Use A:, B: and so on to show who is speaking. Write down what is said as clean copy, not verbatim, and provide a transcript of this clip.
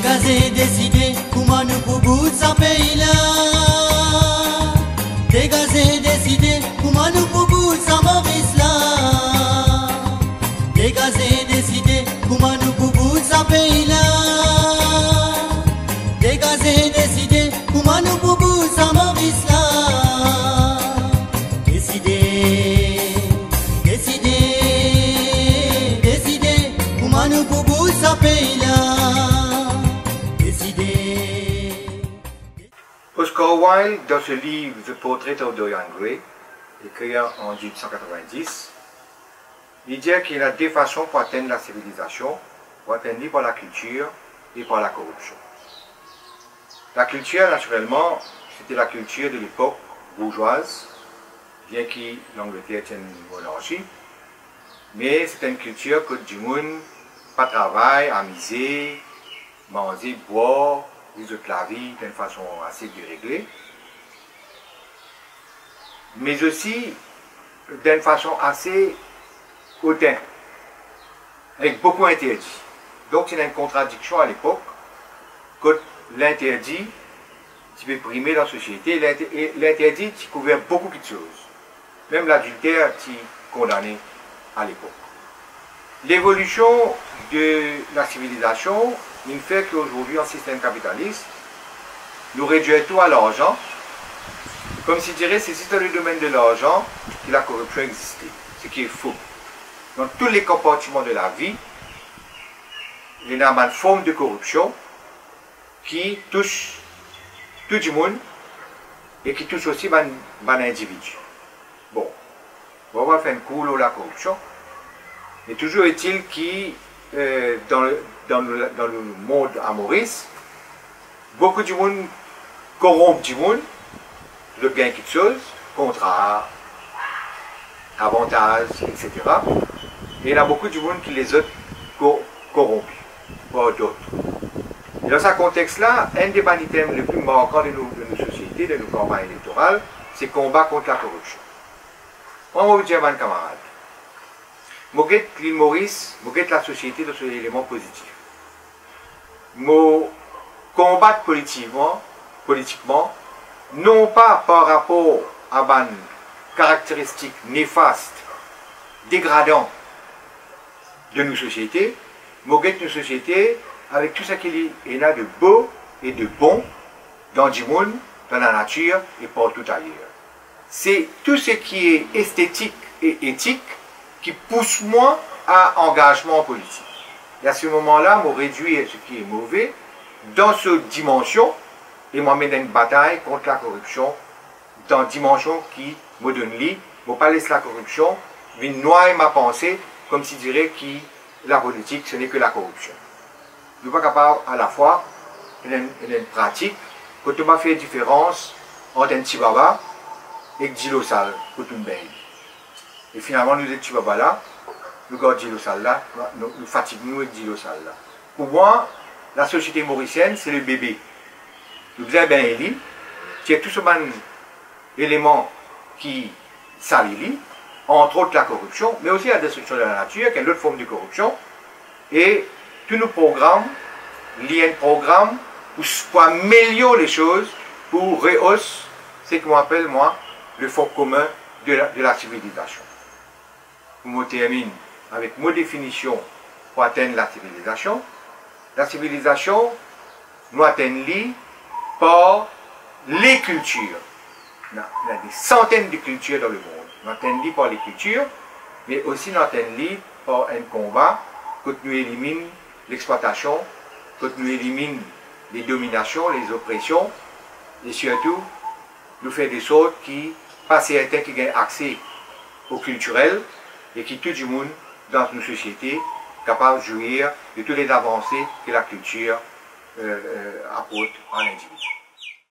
A: Dégager, décider, comment nous pouvons ce pays-là. Dégager, décider, comment nous pouvons ce Maurice-là. Dégager, décider, comment nous pouvons ce pays-là. Dégager, décider, comment nous pouvons ce Maurice-là. Décider, décider, décider, comment nous pouvons ce pays-là.
B: Oscar Wilde, dans ce livre The Portrait of Dorian Gray, écrit en 1890, il dit qu'il y a deux façons pour atteindre la civilisation, pour atteindre par la culture et par la corruption. La culture, naturellement, c'était la culture de l'époque bourgeoise, bien que l'Angleterre tienne une monarchie, mais c'était une culture que du monde pas travail, amuser, manger, boire, vivre la vie d'une façon assez déréglée, mais aussi d'une façon assez hautaine, avec beaucoup d'interdits. Donc c'est une contradiction à l'époque que l'interdit qui peut primer dans la société, l'interdit qui couvert beaucoup de choses, même l'adultère qui condamné à l'époque. L'évolution de la civilisation, il fait qu'aujourd'hui, en système capitaliste, nous réduisons tout à l'argent, comme si dirait c'est dans le domaine de l'argent que la corruption existait, ce qui est faux. Dans tous les comportements de la vie, il y a une forme de corruption qui touche tout le monde et qui touche aussi les individus. Bon, on va faire un cours sur la corruption. Mais toujours est-il que dans le monde à Maurice, beaucoup de monde corrompt du monde, le gain quelque chose, contrat, avantages, etc. Et il y a beaucoup de monde qui les a corrompus, pas d'autres. Et dans ce contexte-là, un des thèmes les plus marquants de nos sociétés, de nos campagnes électorales, c'est le combat contre la corruption. On va vous dire, mes camarades, Moguet l'île Maurice, Moguet la société dans son élément positif. Mo combattre politiquement, non pas par rapport à des caractéristiques néfastes, dégradantes de nos sociétés, Moguet nos sociétés avec tout ce qu'il y a de beau et de bon dans le monde, dans la nature et partout ailleurs. C'est tout ce qui est esthétique et éthique qui pousse moi à engagement politique. Et à ce moment-là, je réduis ce qui est mauvais dans cette dimension et je mène une bataille contre la corruption dans une dimension qui me donne lit. Je ne pas laisser la corruption venir noyer ma pensée comme si je dirais que la politique, ce n'est que la corruption. Je ne suis pas capable à la fois, une pratique, quand on m'a fait différence entre un petit baba et un dilo sale, pour tout le monde. Et finalement, nous étions là, nous gardons le sale là, nous fatiguons avec le sale là. Pour moi, la société mauricienne, c'est le bébé. Nous faisons bien éli, qui est tout ce élément qui salit, entre autres la corruption, mais aussi la destruction de la nature, qui est une autre forme de corruption. Et tous nos programmes, il y a un programme pour améliorer les choses, pour rehausser ce que j'appelle moi le fond commun de la civilisation. Je termine avec ma définition pour atteindre la civilisation. La civilisation, nous atteignons par les cultures. Il y a des centaines de cultures dans le monde. Nous atteignons par les cultures, mais aussi nous atteignons par un combat que nous éliminons l'exploitation, que nous éliminons les dominations, les oppressions, et surtout, nous faisons des sortes qui, pas certains qui ont accès au culturel, et qui tout le monde dans nos sociétés capable de jouir de toutes les avancées que la culture apporte à l'individu.